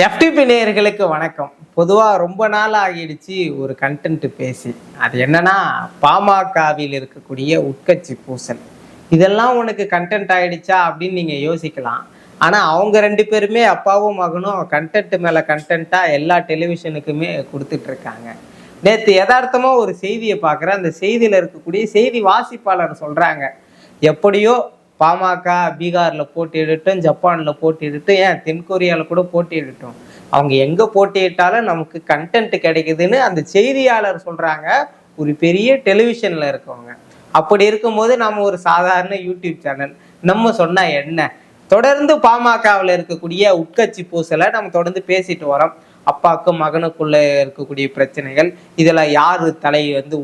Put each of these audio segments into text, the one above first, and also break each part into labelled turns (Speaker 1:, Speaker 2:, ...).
Speaker 1: FTP நேயர்களுக்கு வணக்கம். பொதுவாக ரொம்ப நாள் ஆகிடுச்சு ஒரு கண்டென்ட் பேசி. அது என்னன்னா, பாமகவில் இருக்கக்கூடிய உட்கட்சி பூசல். இதெல்லாம் உனக்கு கண்டென்ட் ஆயிடுச்சா அப்படின்னு நீங்க யோசிக்கலாம். ஆனா அவங்க ரெண்டு பேருமே அப்பாவும் மகனும் கண்டென்ட் மேல கண்டென்ட்டா எல்லா டெலிவிஷனுக்குமே கொடுத்துட்டு இருக்காங்க. நேற்று யதார்த்தமா ஒரு செய்தியை பார்க்குறேன். அந்த செய்தியில இருக்கக்கூடிய செய்தி வாசிப்பாளர் சொல்றாங்க, எப்படியோ பாமக பீகார்ல போட்டியிடட்டும், ஜப்பான்ல போட்டியிடட்டும், ஏன் தென்கொரியால கூட போட்டியிடட்டும், அவங்க எங்க போட்டியிட்டாலும் நமக்கு கண்டென்ட் கிடைக்குதுன்னு அந்த செய்தியாளர் சொல்றாங்க, ஒரு பெரிய டெலிவிஷன்ல இருக்கவங்க. அப்படி இருக்கும்போது நம்ம ஒரு சாதாரண யூடியூப் சேனல் நம்ம சொன்னா என்ன? தொடர்ந்து பாமகவில் இருக்கக்கூடிய உட்கட்சி பூசலை நம்ம தொடர்ந்து பேசிட்டு வரோம். அப்பாவுக்கும் மகனுக்குள்ள இருக்கக்கூடிய பிரச்சனைகள், இதுல யாரு தலை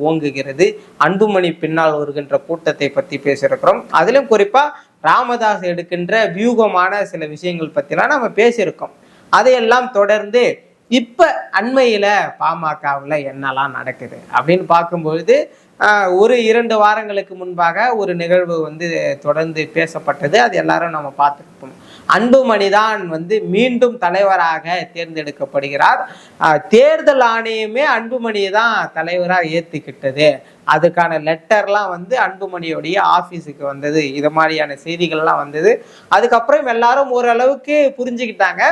Speaker 1: ஓங்குகிறது, அன்புமணி பின்னால் வருகின்ற கூட்டத்தை பத்தி பேசியிருக்கிறோம். அதிலும் குறிப்பா ராமதாஸ் எடுக்கின்ற வியூகமான சில விஷயங்கள் பத்திலாம் நம்ம பேசியிருக்கோம். அதையெல்லாம் தொடர்ந்து இப்ப அண்மையில பாமகவுல என்னெல்லாம் நடக்குது அப்படின்னு பார்க்கும்பொழுது, ஒரு 2 வாரங்களுக்கு முன்பாக ஒரு நிகழ்வு தொடர்ந்து பேசப்பட்டது. அது எல்லாரும் நம்ம பார்த்துருப்போம். அன்புமணி தான் மீண்டும் தலைவராக தேர்ந்தெடுக்கப்படுகிறார். தேர்தல் ஆணையமே அன்புமணியை தான் தலைவராக ஏத்துக்கிட்டது. அதுக்கான லெட்டர்லாம் அன்புமணியோடைய ஆபீஸுக்கு வந்தது. இது மாதிரியான செய்திகள்லாம் வந்தது. அதுக்கப்புறம் எல்லாரும் ஓரளவுக்கு புரிஞ்சுக்கிட்டாங்க,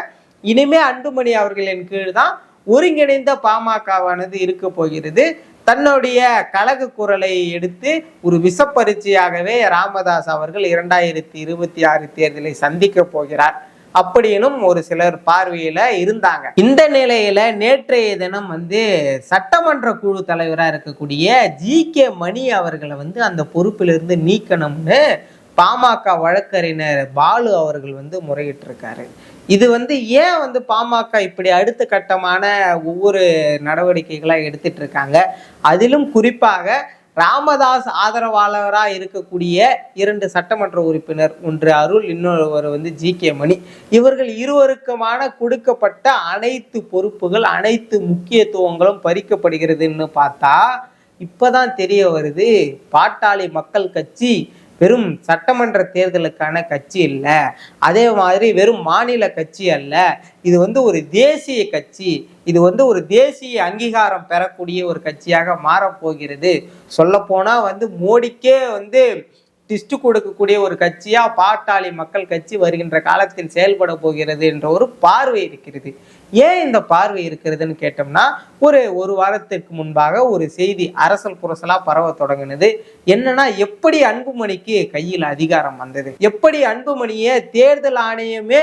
Speaker 1: இனிமே அன்புமணி அவர்களின் கீழ் தான் ஒருங்கிணைந்த பாமகவானது இருக்க போகிறது. தன்னுடைய கழக குரலை எடுத்து ஒரு விஷப்பரீட்சையாகவே ராமதாஸ் அவர்கள் 2026 தேர்தலை சந்திக்க போகிறார் அப்படின்னும் ஒரு சிலர் பார்வையில இருந்தாங்க. இந்த நிலையில நேற்றைய தினம் சட்டமன்ற குழு தலைவராக இருக்கக்கூடிய ஜி.கே. மணி அவர்களை அந்த பொறுப்பிலிருந்து நீக்கணும்னு பாமக வழக்கறிஞர் பாலு அவர்கள் முறையிட்டு இருக்காரு. இது ஏன் பாமக இப்படி அடுத்த கட்டமான ஒவ்வொரு நடவடிக்கைகளா எடுத்துட்டு இருக்காங்க? அதிலும் குறிப்பாக ராமதாஸ் ஆதரவாளராக இருக்கக்கூடிய 2 சட்டமன்ற உறுப்பினர், ஒன்று அருள், இன்னொருவர் ஜி.கே. மணி, இவர்கள் இருவருக்குமான கொடுக்கப்பட்ட அனைத்து பொறுப்புகள், அனைத்து முக்கியத்துவங்களும் பறிக்கப்படுகிறதுன்னு பார்த்தா இப்பதான் தெரிய வருது, பாட்டாளி மக்கள் கட்சி வெறும் சட்டமன்ற தேர்தலுக்கான கட்சி இல்லை, அதே மாதிரி வெறும் மாநில கட்சி அல்ல, இது ஒரு தேசிய கட்சி, இது ஒரு தேசிய அங்கீகாரம் பெறக்கூடிய ஒரு கட்சியாக மாறப்போகிறது. சொல்ல போனா மோடிக்கே டிஸ்ட் கொடுக்கக்கூடிய ஒரு கட்சியா பாட்டாளி மக்கள் கட்சி வருகின்ற காலத்தில் செயல்பட போகிறது என்ற ஒரு பார்வை இருக்கிறது. ஏன் இந்த பார்வை இருக்கிறதுன்னு கேட்டோம்னா, ஒரு வாரத்திற்கு முன்பாக ஒரு செய்தி அரசல் புரசலா பரவ தொடங்கினது. என்னன்னா, எப்படி அன்புமணிக்கு கையில் அதிகாரம் வந்தது, எப்படி அன்புமணியை தேர்தல் ஆணையமே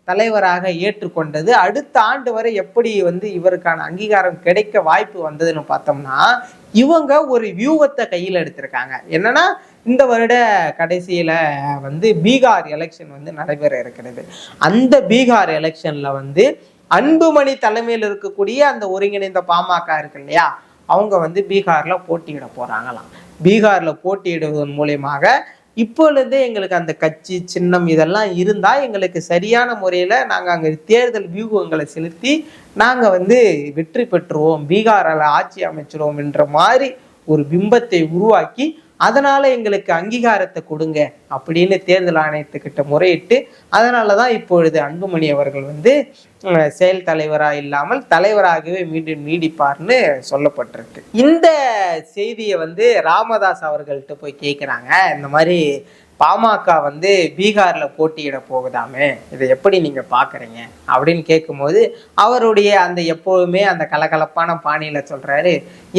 Speaker 1: தலைவராக ஏற்றுக்கொண்டது, அடுத்த ஆண்டு வரை எப்படி இவருக்கான அங்கீகாரம் கிடைக்க வாய்ப்பு வந்ததுன்னு பார்த்தோம்னா, இவங்க ஒரு வியூகத்தை கையில் எடுத்திருக்காங்க. என்னன்னா, இந்த வருட கடைசியில பீகார் எலெக்ஷன் நடைபெற இருக்கிறது. அந்த பீகார் எலெக்ஷன்ல அன்புமணி தலைமையில் இருக்கக்கூடிய அந்த ஒருங்கிணைந்த பாமக இருக்கு இல்லையா, அவங்க பீகார்ல போட்டியிட போறாங்களாம். பீகார்ல போட்டியிடுவதன் மூலயமாக இப்பொழுதே எங்களுக்கு அந்த கட்சி சின்னம் இதெல்லாம் இருந்தா எங்களுக்கு சரியான முறையில நாங்க அங்க தேர்தல் வியூகங்களை செலுத்தி நாங்க வெற்றி பெற்றுவோம், பீகாரில் ஆட்சி அமைச்சிருவோம் என்ற மாதிரி ஒரு பிம்பத்தை உருவாக்கி, அதனால எங்களுக்கு அங்கீகாரத்தை கொடுங்க அப்படின்னு தேர்தல் ஆணையத்துக்கிட்ட முறையிட்டு, அதனாலதான் இப்பொழுது அன்புமணி அவர்கள் செயல் தலைவரா இல்லாமல் தலைவராகவே மீண்டும் நீடிப்பார்னு சொல்லப்பட்டிருக்கு. இந்த செய்தியை ராமதாஸ் அவர்கள்ட்ட போய் கேட்குறாங்க, இந்த மாதிரி பாமக பீகார்ல போட்டியிட போகுதாமே, இதை எப்படி நீங்க பாக்குறீங்க அப்படின்னு கேட்கும்போது, அவருடைய அந்த எப்போதுமே அந்த கலகலப்பான பாணியில சொல்றாரு,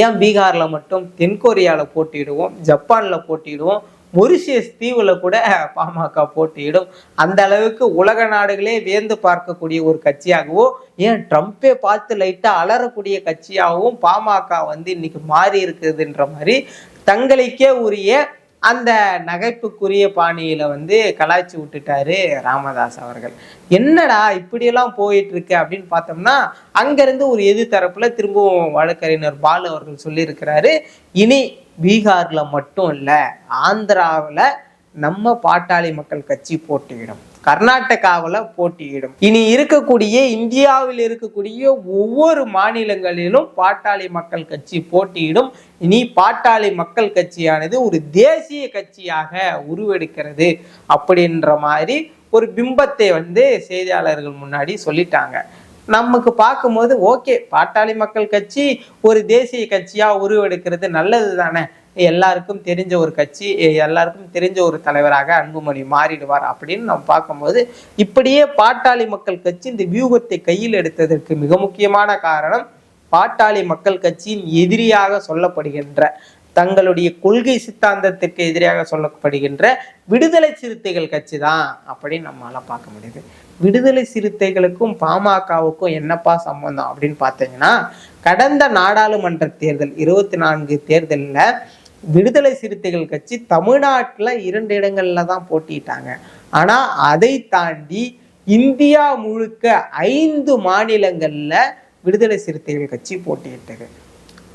Speaker 1: ஏன் பீகார்ல மட்டும், தென்கொரியால போட்டியிடுவோம், ஜப்பான்ல போட்டியிடுவோம், மொரிஷியஸ் தீவுல கூட பாமக போட்டியிடும், அந்த அளவுக்கு உலக நாடுகளே வியந்து பார்க்கக்கூடிய ஒரு கட்சியாகவோ, ஏன் ட்ரம்ப்பே பார்த்து லைட்டா அலறக்கூடிய கட்சியாகவும் பாமக இன்னைக்கு மாறி இருக்குதுன்ற மாதிரி தங்களுக்கே உரிய அந்த நகைப்புக்குரிய பாணியில கலாய்ச்சி விட்டுட்டாரு ராமதாஸ் அவர்கள். என்னடா இப்படியெல்லாம் போயிட்டு இருக்கு அப்படின்னு பார்த்தோம்னா, அங்கிருந்து ஒரு எதிர்த்தரப்புல திரும்பவும் வழக்கறிஞர் பாலு அவர்கள் சொல்லியிருக்கிறாரு, இனி பீகார்ல மட்டும் இல்ல, ஆந்திராவில் நம்ம பாட்டாளி மக்கள் கட்சி போட்டியிடும், கர்நாடகாவில் போட்டியிடும், இனி இருக்கக்கூடிய இந்தியாவில் இருக்கக்கூடிய ஒவ்வொரு மாநிலங்களிலும் பாட்டாளி மக்கள் கட்சி போட்டியிடும், இனி பாட்டாளி மக்கள் கட்சியானது ஒரு தேசிய கட்சியாக உருவெடுக்கிறது அப்படின்ற மாதிரி ஒரு பிம்பத்தை செய்தியாளர்கள் முன்னாடி சொல்லிட்டாங்க. நமக்கு பார்க்கும்போது ஓகே, பாட்டாளி மக்கள் கட்சி ஒரு தேசிய கட்சியா உருவெடுக்கிறது நல்லது தானே, எல்லாருக்கும் தெரிஞ்ச ஒரு கட்சி, எல்லாருக்கும் தெரிஞ்ச ஒரு தலைவராக அன்புமணி மாறிடுவார் அப்படின்னு நம்ம பார்க்கும்போது, இப்படியே பாட்டாளி மக்கள் கட்சி இந்த வியூகத்தை கையில் எடுத்ததற்கு மிக முக்கியமான காரணம் பாட்டாளி மக்கள் கட்சியின் எதிரியாக சொல்லப்படுகின்ற, தங்களுடைய கொள்கை சித்தாந்தத்திற்கு எதிராக சொல்லப்படுகின்ற விடுதலை சிறுத்தைகள் கட்சி தான் அப்படின்னு நம்மளால பார்க்க முடியுது. விடுதலை சிறுத்தைகளுக்கும் பாமகவுக்கும் என்னப்பா சம்பந்தம் அப்படின்னு பார்த்தீங்கன்னா, கடந்த நாடாளுமன்ற தேர்தல் 24 தேர்தலில் விடுதலை சிறுத்தைகள் கட்சி தமிழ்நாட்டில் 2 இடங்கள்ல தான் போட்டிட்டாங்க. ஆனா அதை தாண்டி இந்தியா முழுக்க 5 மாநிலங்கள்ல விடுதலை சிறுத்தைகள் கட்சி போட்டியிட்டது.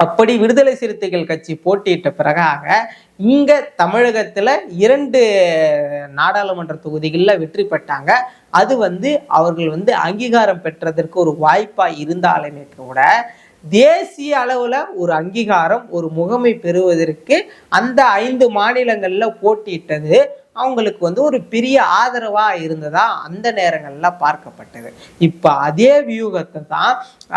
Speaker 1: அப்படி விடுதலை சிறுத்தைகள் கட்சி போட்டியிட்ட பிறகாக இங்க தமிழகத்துல 2 நாடாளுமன்ற தொகுதிகளில் வெற்றி பெற்றாங்க. அது அவர்கள் அங்கீகாரம் பெற்றதற்கு ஒரு வாய்ப்பா இருந்தாலுமே கூட தேசிய அளவுல ஒரு அங்கீகாரம், ஒரு முகமை பெறுவதற்கு அந்த 5 மாநிலங்கள்ல போட்டியிட்டது அவங்களுக்கு ஒரு பெரிய ஆதரவா இருந்ததா அந்த நேரங்கள்ல பார்க்கப்பட்டது. இப்ப அதே வியூகத்தை தான்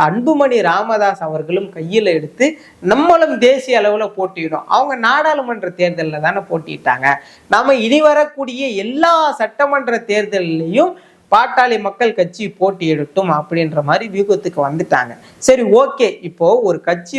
Speaker 1: அன்புமணி ராமதாஸ் அவர்களும் கையில எடுத்து நம்மளும் தேசிய அளவுல போட்டியிடும். அவங்க நாடாளுமன்ற தேர்தலில் தானே போட்டிட்டாங்க, நாம இனி வரக்கூடிய எல்லா சட்டமன்ற தேர்தலையும் பாட்டாளி மக்கள் கட்சி போட்டியிடட்டும் அப்படின்ற மாதிரி வியூகத்துக்கு வந்துட்டாங்க. சரி, ஓகே, இப்போ ஒரு கட்சி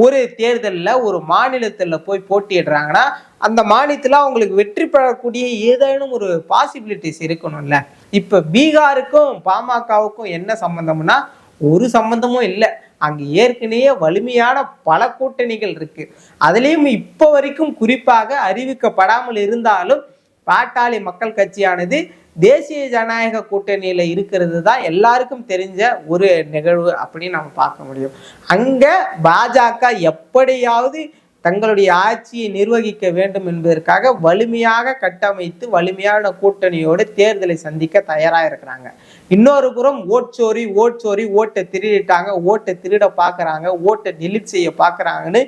Speaker 1: ஒரு தேர்தலில் ஒரு மாநிலத்துல போய் போட்டியிடுறாங்கன்னா அந்த மாநிலத்துல அவங்களுக்கு வெற்றி பெறக்கூடிய ஏதேனும் ஒரு பாசிபிலிட்டிஸ் இருக்கணும்ல. இப்ப பீகாருக்கும் பாமகவுக்கும் என்ன சம்பந்தம்னா ஒரு சம்பந்தமும் இல்லை. அங்க ஏற்கனவே வலிமையான பல கூட்டணிகள் இருக்கு. அதுலயும் இப்ப வரைக்கும் குறிப்பாக அறிவிக்கப்படாமல் இருந்தாலும் பாட்டாளி மக்கள் கட்சியானது தேசிய ஜனநாயக கூட்டணியில இருக்கிறது தான் எல்லாருக்கும் தெரிஞ்ச ஒரு நிகழ்வு அப்படின்னு நம்ம பார்க்க முடியும். அங்க பாஜக எப்படியாவது தங்களுடைய ஆட்சியை நிர்வகிக்க வேண்டும் என்பதற்காக வலிமையாக கட்டமைத்து வலிமையான கூட்டணியோடு தேர்தலை சந்திக்க தயாராக இருக்கிறாங்க. இன்னொரு புறம் ஓட்சோரி ஓட்டை திருடிட்டாங்க, ஓட்டை திருட பார்க்குறாங்க, ஓட்டை டெலிட் செய்ய பார்க்குறாங்கன்னு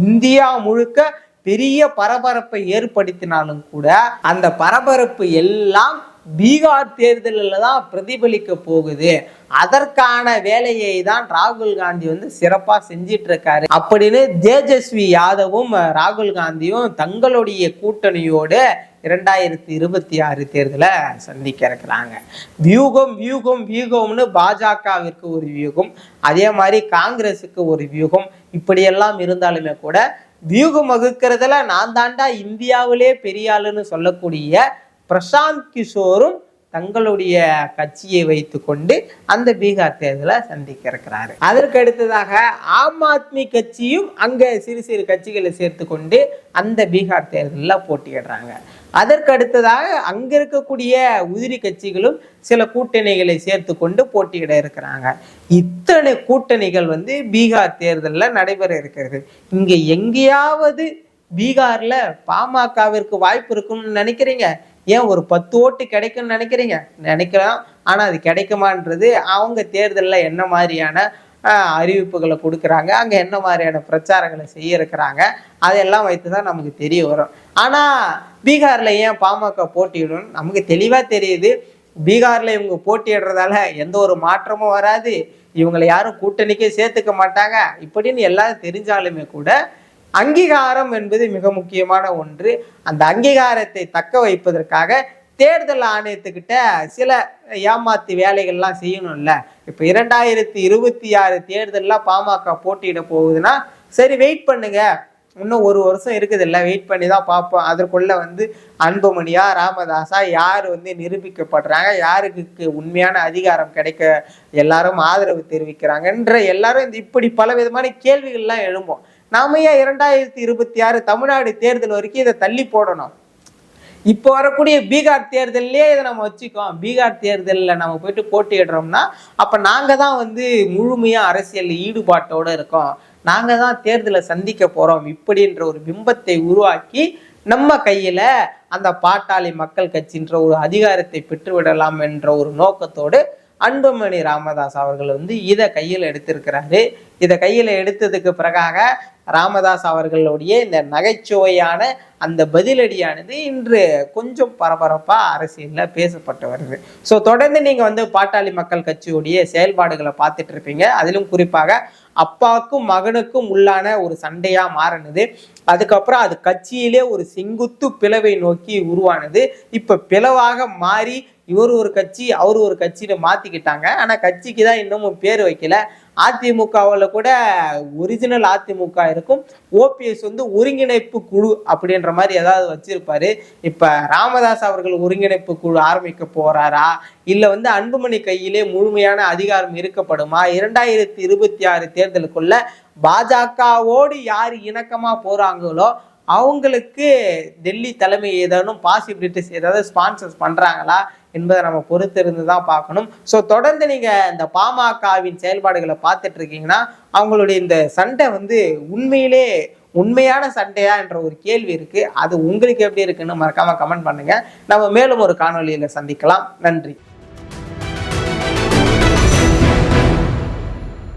Speaker 1: இந்தியா முழுக்க பெரிய பரபரப்பை ஏற்படுத்தினாலும் கூட அந்த பரபரப்பு எல்லாம் பீகார் தேர்தலில் தான் பிரதிபலிக்க போகுது. அதற்கான வேலையை தான் ராகுல் காந்தி சிறப்பா செஞ்சிட்டு இருக்காரு அப்படின்னு தேஜஸ்வி யாதவும் ராகுல் காந்தியும் தங்களுடைய கூட்டணியோடு 2026 தேர்தலை சந்திக்க இருக்கிறாங்க. வியூகம்னு பாஜகவிற்கு ஒரு வியூகம், அதே மாதிரி காங்கிரஸுக்கு ஒரு வியூகம். இப்படியெல்லாம் இருந்தாலுமே கூட வியூகம் வகுக்கிறதுல நான் தாண்டா இந்தியாவிலே பெரிய ஆளுன்னு சொல்லக்கூடிய பிரசாந்த் கிஷோரும் தங்களுடைய கட்சியை வைத்து கொண்டு அந்த பீகார் தேர்தலை சந்திக்க இருக்கிறாரு. அதற்கு அடுத்ததாக ஆம் ஆத்மி கட்சியும் அங்க சிறு சிறு கட்சிகளை சேர்த்து கொண்டு அந்த பீகார் தேர்தலில் போட்டியிடுறாங்க. அதற்கு அடுத்ததாக அங்க இருக்கக்கூடிய உதிரி கட்சிகளும் சில கூட்டணிகளை சேர்த்து கொண்டு போட்டியிட இருக்கிறாங்க. இத்தனை கூட்டணிகள் பீகார் தேர்தலில் நடைபெற இருக்கிறது. இங்க எங்கேயாவது பீகார்ல பாமகவிற்கு வாய்ப்பு இருக்கும்னு நினைக்கிறீங்க? ஏன் ஒரு 10 ஓட்டு கிடைக்கும்னு நினைக்கலாம். ஆனா அது கிடைக்குமான்றது அவங்க தேர்தலில் என்ன மாதிரியான அறிவிப்புகளை கொடுக்குறாங்க, அங்க என்ன மாதிரியான பிரச்சாரங்களை செய்ய இருக்கிறாங்க, அதெல்லாம் வைத்துதான் நமக்கு தெரிய வரும். ஆனா பீகார்ல ஏன் பாமக போட்டியிடும் நமக்கு தெளிவா தெரியுது. பீகார்ல இவங்க போட்டியிடுறதால எந்த ஒரு மாற்றமும் வராது, இவங்களை யாரும் கூட்டணிக்கே சேர்த்துக்க மாட்டாங்க இப்படின்னு எல்லாரும் தெரிஞ்சாலுமே கூட அங்கீகாரம் என்பது மிக முக்கியமான ஒன்று. அந்த அங்கீகாரத்தை தக்க வைப்பதற்காக தேர்தல் ஆணையத்துக்கிட்ட சில ஏமாத்து வேலைகள்லாம் செய்யணும்ல. இப்போ 2026 தேர்தலில் பாமக போட்டியிட போகுதுன்னா சரி வெயிட் பண்ணுங்க, இன்னும் 1 வருஷம் இருக்குது இல்லை, வெயிட் பண்ணி தான் பார்ப்போம். அதற்குள்ள அன்புமணியா ராமதாஸா யார் நிரூபிக்கப்படுறாங்க, யாருக்கு உண்மையான அதிகாரம் கிடைக்க எல்லாரும் ஆதரவு தெரிவிக்கிறாங்கன்ற எல்லாரும் இப்படி பல விதமான கேள்விகள்லாம் எழும்போம். நாம ஏன் 2026 தமிழ்நாடு தேர்தல் வரைக்கும் இதை தள்ளி போடணும்? இப்போ வரக்கூடிய பீகார் தேர்தலே இதை நம்ம வச்சுக்கோம். பீகார் தேர்தலில் நம்ம போயிட்டு போட்டியிடுறோம்னா அப்போ நாங்கள் தான் முழுமையாக அரசியலில் ஈடுபாட்டோடு இருக்கோம், நாங்கள் தான் தேர்தலை சந்திக்க போகிறோம் இப்படின்ற ஒரு பிம்பத்தை உருவாக்கி நம்ம கையில் அந்த பாட்டாளி மக்கள் கட்சின்ற ஒரு அதிகாரத்தை பெற்றுவிடலாம் என்ற ஒரு நோக்கத்தோடு அன்புமணி ராமதாஸ் அவர்கள் இதை கையில் எடுத்திருக்கிறாரு. இதை கையில் எடுத்ததுக்கு பிறகாக ராமதாஸ் அவர்களுடைய இந்த நகைச்சுவையான அந்த பதிலடியானது இன்று கொஞ்சம் பரபரப்பா அரசியல்ல பேசப்பட்டு வருது. ஸோ தொடர்ந்து நீங்க பாட்டாளி மக்கள் கட்சியுடைய செயல்பாடுகளை பார்த்துட்டு இருப்பீங்க. அதிலும் குறிப்பாக அப்பாவுக்கும் மகனுக்கும் உள்ளான ஒரு சண்டையா மாறினது. அதுக்கப்புறம் அது கட்சியிலே ஒரு செங்குத்து பிளவை நோக்கி உருவானது. இப்ப பிளவாக மாறி இவர் ஒரு கட்சி அவர் ஒரு கட்சின்னு மாத்திக்கிட்டாங்க. ஆனா கட்சிக்கு தான் இன்னமும் பேர் வைக்கல. அதிமுகவில் கூட ஒரிஜினல் அதிமுக இருக்கும். ஓபிஎஸ் ஒருங்கிணைப்பு குழு அப்படின்ற மாதிரி ஏதாவது வச்சிருப்பாரு. இப்ப ராமதாஸ் அவர்கள் ஒருங்கிணைப்பு குழு ஆரம்பிக்க போறாரா, இல்ல அன்புமணி கையிலே முழுமையான அதிகாரம் இருக்கப்படுமா? 2026 தேர்தலுக்குள்ள பாஜகவோடு யார் இணக்கமா போறாங்களோ அவங்களுக்கு டெல்லி தலைமை ஏதேனும் பாசிபிலிட்டிஸ் ஏதாவது ஸ்பான்சர்ஸ் பண்றாங்களா என்பதை நம்ம பொறுத்து இருந்து தான் பார்க்கணும். ஸோ தொடர்ந்து நீங்க இந்த பாமகவின் செயல்பாடுகளை பார்த்துட்டு இருக்கீங்கன்னா அவங்களுடைய இந்த சண்டை உண்மையிலே உண்மையான சண்டையா என்ற ஒரு கேள்வி இருக்கு. அது உங்களுக்கு எப்படி இருக்குன்னு மறக்காம கமெண்ட் பண்ணுங்க. நம்ம மேலும் ஒரு காணொலியில சந்திக்கலாம். நன்றி.